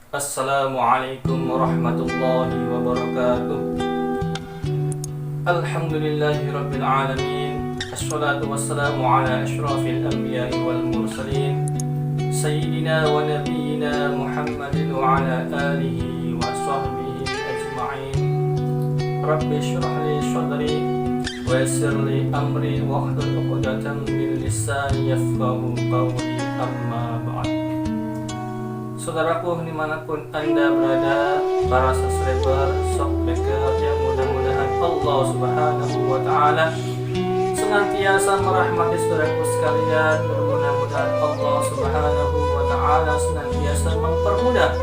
Assalamualaikum warahmatullahi wabarakatuh. Alhamdulillahi rabbil alamin. Assalatu wassalamu ala ashrafil anbiya'i wal mursalin Sayyidina wa nabiyyina Muhammadin wa ala alihi wa sahbihi ajma'in. Rabbi shrah li sadri wa yassir li amri wa hlul 'uqdatam min lisani yafqahu qawli, amma ba'd. Saudaraku dimanapun Anda berada, para subscriber, shockbreaker, yang mudah-mudahan Allah Subhanahu wa Ta'ala senantiasa merahmati saudaraku sekalian. Mudah-mudahan Allah Subhanahu wa Ta'ala senantiasa mempermudah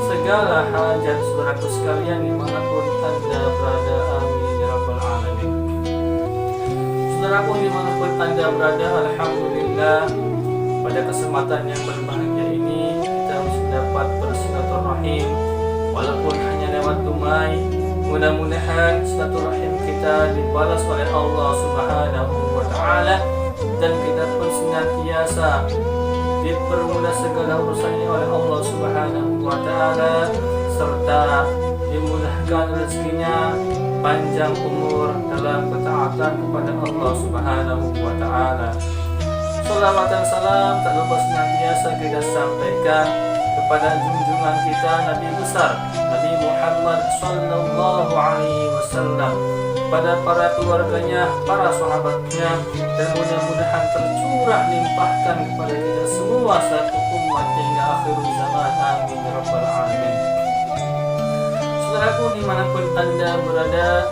segala hajat saudaraku sekalian dimanapun Anda berada. Amin ya rabbal alamin. Saudaraku dimanapun Anda berada, alhamdulillah pada kesempatan yang berbahagia ini dapat bersilaturahim walaupun hanya lewat tunai. Mudah-mudahan silaturahim kita dibalas oleh Allah Subhanahu wa Ta'ala dan kita pun senantiasa dipermudah segala urusannya oleh Allah Subhanahu wa Ta'ala serta dimudahkan rezekinya, panjang umur dalam ketaatan kepada Allah Subhanahu wa Ta'ala. Salawat dan salam tak lupa senantiasa kita sampaikan kepada junjungan kita Nabi besar Nabi Muhammad sallallahu alaihi wasallam, pada para keluarganya, para sahabatnya, dan mudah-mudahan tercurah limpahkan kepada kita semua satu umat hingga akhir zaman. Amin ya rabbal alamin. Saudaraku dimanapun Anda berada,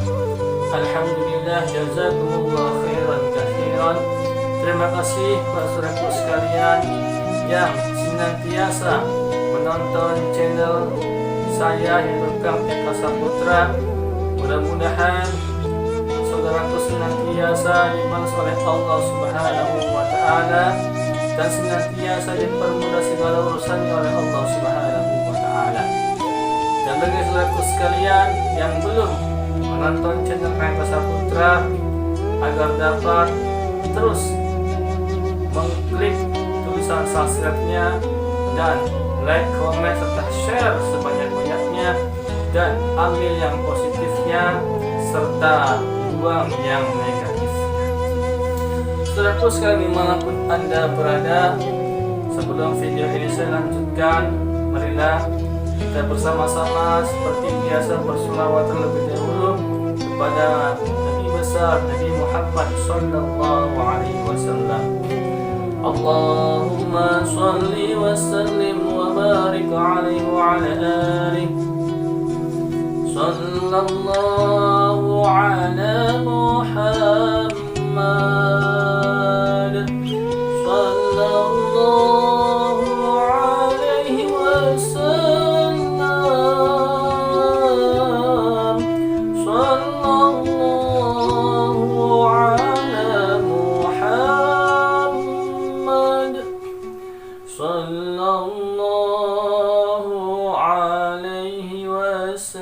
alhamdulillah jazakumullah khairan katsiran. Terima kasih para saudaraku sekalian yang senantiasa menonton channel saya yaitu Kang Eka Saputra. Mudah-mudahan saudaraku senantiasa dibalas oleh Allah Subhanahu wa Ta'ala dan senantiasa dipermudah segala urusannya oleh Allah Subhanahu wa Ta'ala. Dan bagi saudaraku sekalian yang belum menonton channel Kang Eka Saputra, agar dapat terus mengklik tulisan subscribe-nya dan like, komen, serta share sebanyak-banyaknya, dan ambil yang positifnya serta buang yang negatifnya. Saudaraku sekalian dimanapun Anda berada, sebelum video ini saya lanjutkan, marilah kita bersama-sama seperti biasa berselawat terlebih dahulu kepada Nabi besar Nabi Muhammad sallallahu alaihi wasallam. Allahumma salli wa sallim wa barik alaihi wa ala alihi. Sallallahu ala Muhammad. Sallallahu alaihi wasallam. Sallallahu ala Muhammad. Sallallahu alaihi wasallam.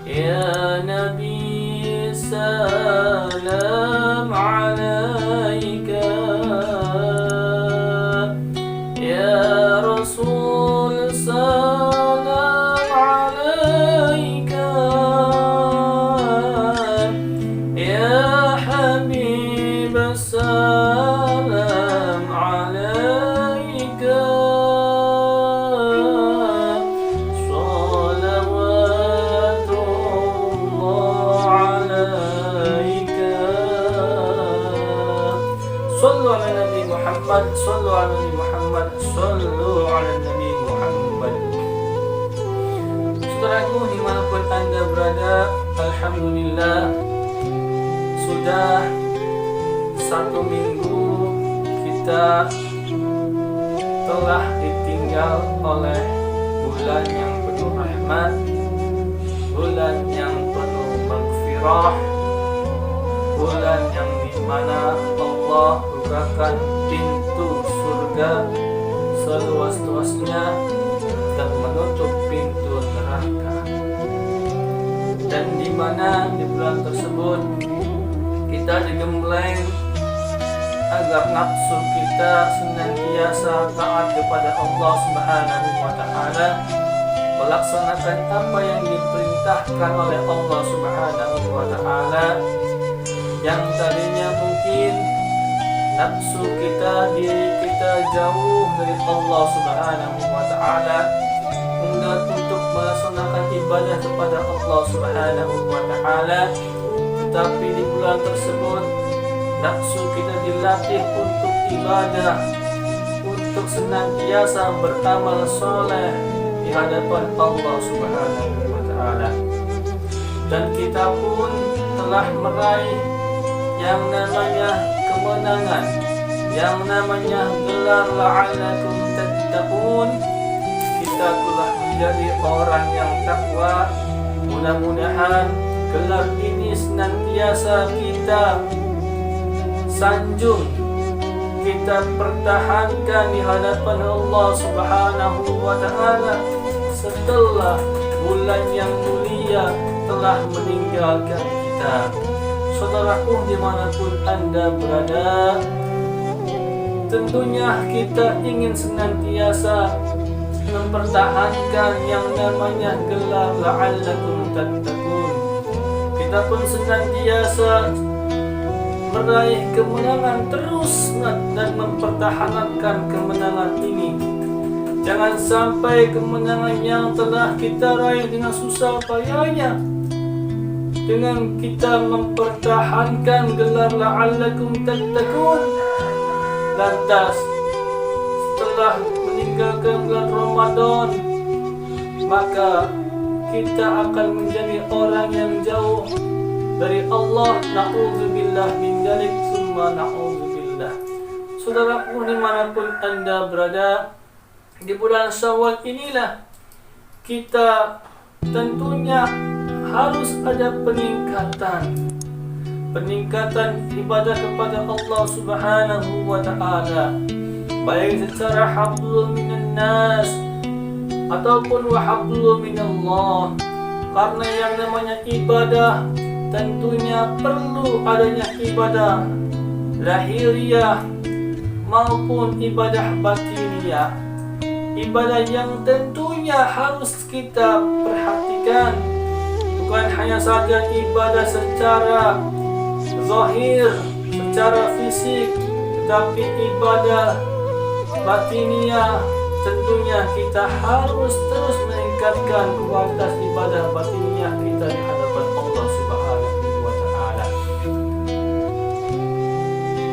Ya Nabi salam alaika. Ya Rasul salam alaika. Ya Habib salam alaika. Sallu ala Nabi Muhammad, sallu ala Nabi Muhammad, sallu ala Nabi Muhammad. Saudaraku dimanapun Anda berada, alhamdulillah sudah 1 minggu kita telah ditinggal oleh bulan yang penuh rahmat, bulan yang penuh maghfirah, bulan yang dimana Allah bukakan pintu surga seluas-luasnya dan menutup pintu neraka. Dan dimana di bulan tersebut kita digembleng agar nafsu kita senantiasa taat kepada Allah Subhanahu wa Ta'ala, melaksanakan apa yang diperintahkan oleh Allah Subhanahu wa Ta'ala. Yang tadinya mungkin nafsu kita, diri kita jauh dari Allah Subhanahu wa Ta'ala, enggan untuk melaksanakan ibadah kepada Allah Subhanahu wa Ta'ala, tetapi di bulan tersebut nafsu kita dilatih untuk ibadah, untuk senantiasa beramal soleh di hadapan Allah Subhanahu wa Ta'ala. Dan kita pun telah meraih yang namanya kemenangan, yang namanya gelar la'allakum tattaqun. Kita telah menjadi orang yang takwa. Mudah-mudahan gelar ini senantiasa kita sanjung, kita pertahankan di hadapan Allah Subhanahu wa Ta'ala setelah bulan yang mulia telah meninggalkan kita. Saudaraku dimanapun Anda berada, tentunya kita ingin senantiasa mempertahankan yang namanya gelar la'allakum tattaqun. Kita pun senantiasa meraih kemenangan terus dan mempertahankan kemenangan ini. Jangan sampai kemenangan yang telah kita raih dengan susah payahnya, dengan kita mempertahankan gelar la'allakum tattaqun, lantas setelah meninggalkan bulan Ramadan, maka kita akan menjadi orang yang jauh dari Allah. Na'udzubillah min dzalik, summa na'udzubillah. Saudaraku dimanapun Anda berada, di bulan Syawal inilah kita tentunya harus ada peningkatan ibadah kepada Allah Subhanahu wa Ta'ala, baik secara hablum minan nas ataupun wa hablum minallah. Karena yang namanya ibadah tentunya perlu adanya ibadah lahiriah maupun ibadah batiniyah. Ibadah yang tentunya harus kita perhatikan, bukan hanya saja ibadah secara zahir, secara fisik, tetapi ibadah batiniyah tentunya kita harus terus meningkatkan kualitas ibadah batiniyah kita di hadapan Allah Subhanahu wa Ta'ala.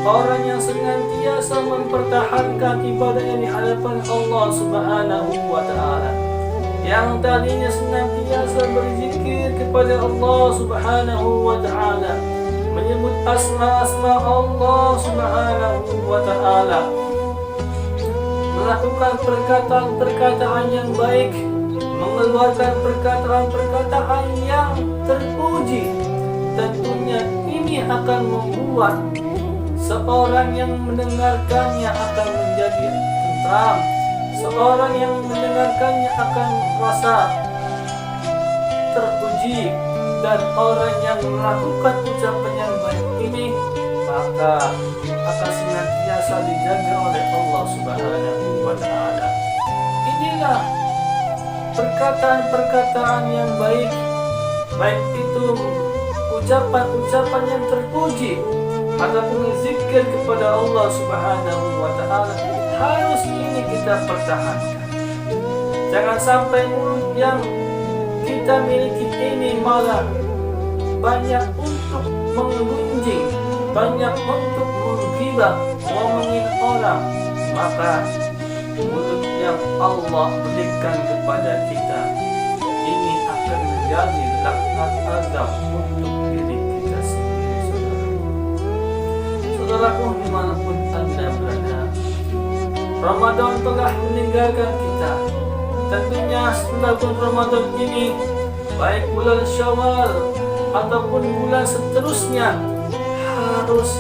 Orang yang senantiasa mempertahankan ibadahnya di hadapan Allah Subhanahu wa Ta'ala, yang tadinya senantiasa berzikir kepada Allah Subhanahu wa Ta'ala, menyebut asma-asma Allah Subhanahu wa Ta'ala, melakukan perkataan-perkataan yang baik, mengeluarkan perkataan-perkataan yang terpuji, tentunya ini akan membuat seorang yang mendengarkannya akan menjadi tentram. Seorang yang mendengarkannya akan merasa terpuji, dan orang yang melakukan ucapan yang baik ini maka akan senantiasa dijaga oleh Allah Subhanahu wa Ta'ala. Inilah perkataan-perkataan yang baik, baik itu ucapan-ucapan yang terpuji ataupun zikir kepada Allah Subhanahu wa Ta'ala, harus ini kita pertahankan. Jangan sampai mulut yang kita miliki ini malah banyak untuk menggunjing, banyak untuk menggibah, ngomongin orang, maka mulut yang Allah berikan kepada kita ini akan menjadi laknat azab untuk diri kita sendiri. Saudaraku dimanapun Anda berada, Ramadan telah meninggalkan kita. Tentunya setelah bulan Ramadan ini, baik bulan Syawal ataupun bulan seterusnya, harus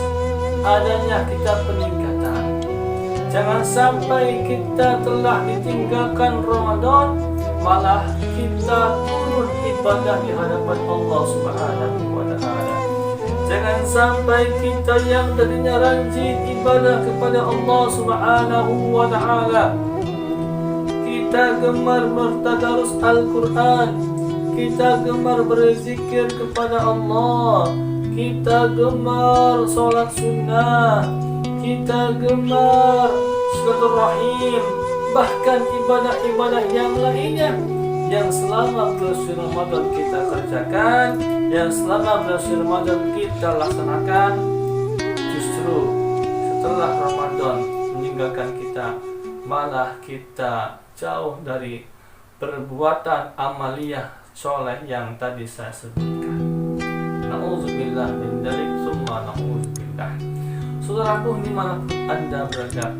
adanya kita peningkatan. Jangan sampai kita telah ditinggalkan Ramadan, malah kita turun ibadah di hadapan Allah Subhanahu wa Ta'ala. Jangan sampai kita yang tadinya rajin ibadah kepada Allah Subhanahu wa Ta'ala, kita gemar bertadarus Al-Quran, kita gemar berzikir kepada Allah, kita gemar sholat sunnah, kita gemar silaturahim, bahkan ibadah-ibadah yang lainnya yang selama bulan Ramadan kita kerjakan, yang selama bulan Ramadan kita laksanakan, justru setelah Ramadan meninggalkan kita, malah kita jauh dari perbuatan amaliyah soleh yang tadi saya sebutkan. Na'udzubillah min dzalik, summa na'udzubillah. Saudaraku dimanapun Anda berada,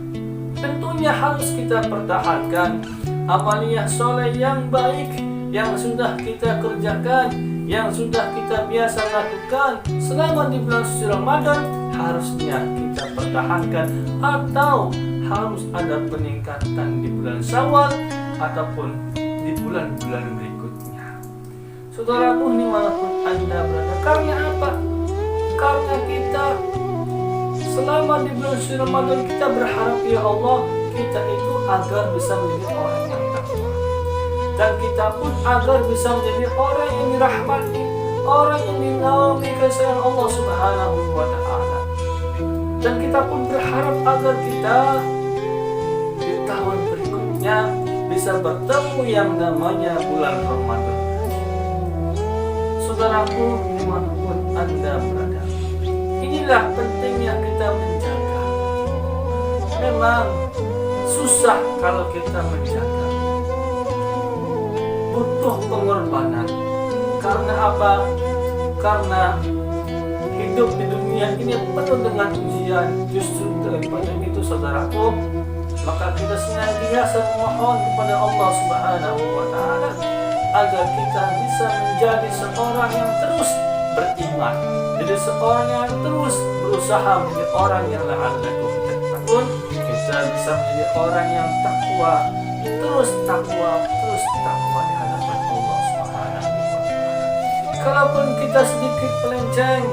tentunya harus kita pertahankan amaliyah soleh yang baik yang sudah kita kerjakan, yang sudah kita biasa lakukan selama di bulan suci Ramadan. Harusnya kita pertahankan, atau harus ada peningkatan di bulan Syawal ataupun di bulan-bulan berikutnya. Saudaraku dimanapun Anda berada, karena apa? Karena kita selama di bulan suci Ramadan kita berharap, ya Allah, kita itu agar bisa menjadi orang yang takwa, dan kita pun agar bisa menjadi orang yang dirahmati, orang yang dinaungi kasih Allah Subhanahu wa Ta'ala. Dan kita pun berharap agar kita di tahun berikutnya bisa bertemu yang namanya bulan Ramadan. Saudaraku dimanapun Anda berada, inilah pentingnya kita menjaga. Memang susah kalau kita menjaga, butuh pengorbanan. Karena apa? Karena hidup di dunia ini penuh dengan ujian. Justru daripada itu, saudaraku, maka kita senantiasa memohon kepada Allah Subhanahu wa Ta'ala agar kita bisa menjadi seorang yang terus beriman, jadi seorang yang terus berusaha menjadi orang yang la'allakum tattaqun. Kita bisa menjadi orang yang takwa, terus takwa di hadapan Allah Subhanahu wa Ta'ala. Kalaupun kita sedikit melenceng,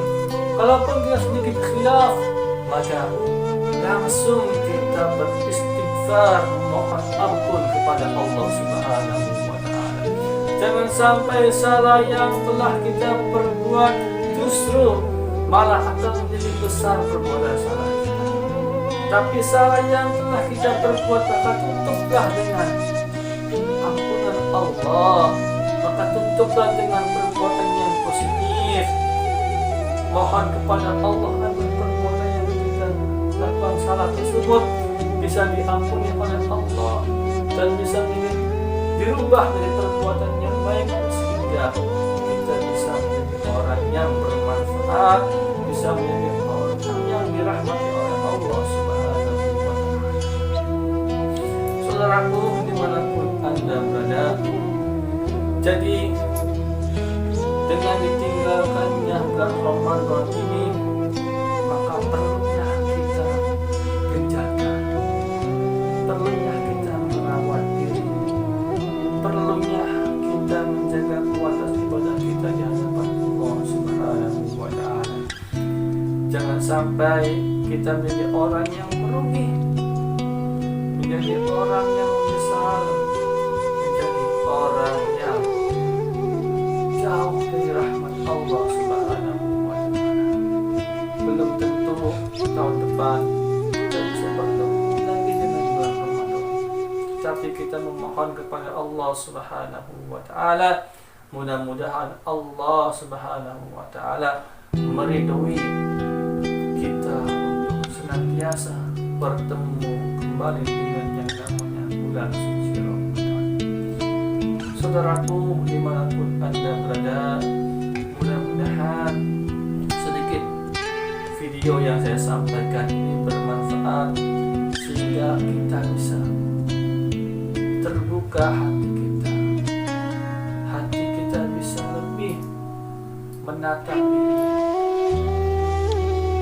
kalaupun kita sedikit khilaf, maka langsung kita beristighfar, memohon ampun kepada Allah Subhanahu wa Ta'ala. Jangan sampai salah yang telah kita perbuat justru malah akan menjadi besar perbuatan salah kita. Tapi salah yang telah kita perbuat maka tutuplah dengan ampunan Allah, maka tutuplah dengan perbuatan yang positif. Mohon kepada Allah agar perbuatan yang kita lakukan salah tersebut bisa diampuni oleh Allah dan bisa dirubah dari perbuatan yang baik, sehingga kita bisa menjadi orang yang bermanfaat, bisa menjadi orang yang dirahmati oleh Allah Subhanahu wa Ta'ala. Saudaraku dimanapun Anda berada, jadi dengan ditinggalkannya bulan Ramadan ini, maka perlunya kita menjaga, perlunya kita merawat diri, perlunya kita menjaga kualitas ibadah kita di hadapan Allah Subhanahu wa Ta'ala. Jangan sampai kita menjadi orang yang merugi, menjadi orang yang menyesal, menjadi orang yang jauh dari rahmat Allah Subhanahu wa Ta'ala. Belum tentu tahun depan kita bisa bertemu lagi dengan bulan Ramadan, tapi kita memohon kepada Allah Subhanahu wa Ta'ala, mudah-mudahan Allah Subhanahu wa Ta'ala meridhoi kita untuk senantiasa bertemu kembali dengan yang namanya bulan suci Ramadan. Saudaraku dimanapun Anda berada, mudah-mudahan sedikit video yang saya sampaikan ini bermanfaat, sehingga kita bisa terbuka hati kita bisa lebih menata diri,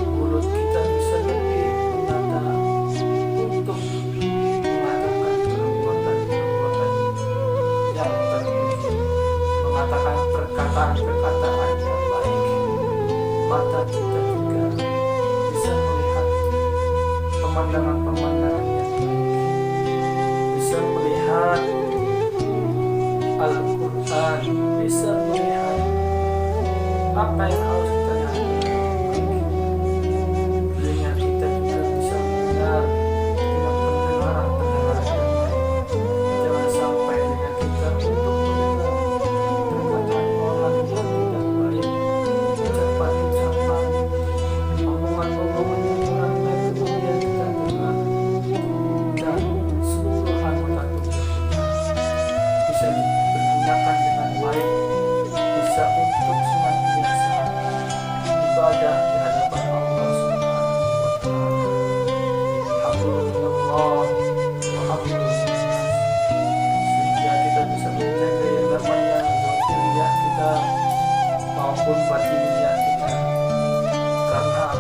mulut kita bisa lebih menata untuk mengatakan perbuatan-perbuatan yang terpuji, mengatakan perkataan-perkataan yang baik. Mata kita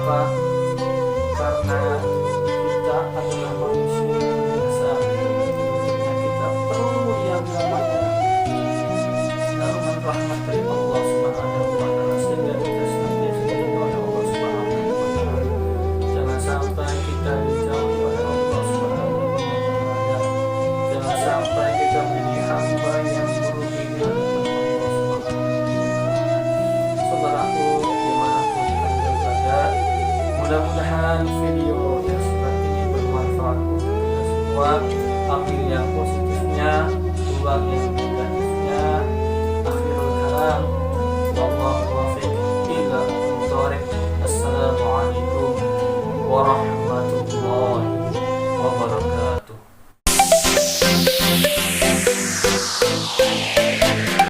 Kenapa? Karena kita adalah manusia biasa. Nah, kita perlu yang namanya naungan rahmat dari Allah Subhanahu wa Ta'ala, sehingga kita senantiasa dijaga oleh Allah Subhanahu wa Ta'ala. Jangan sampai kita dijauhi oleh Allah Subhanahu wa Ta'ala. Jangan sampai kita menjadi hamba yang merugi di hadapan Allah Subhanahu wa Ta'ala. Saudaraku, dimanapun Anda berada, mudah-mudahan video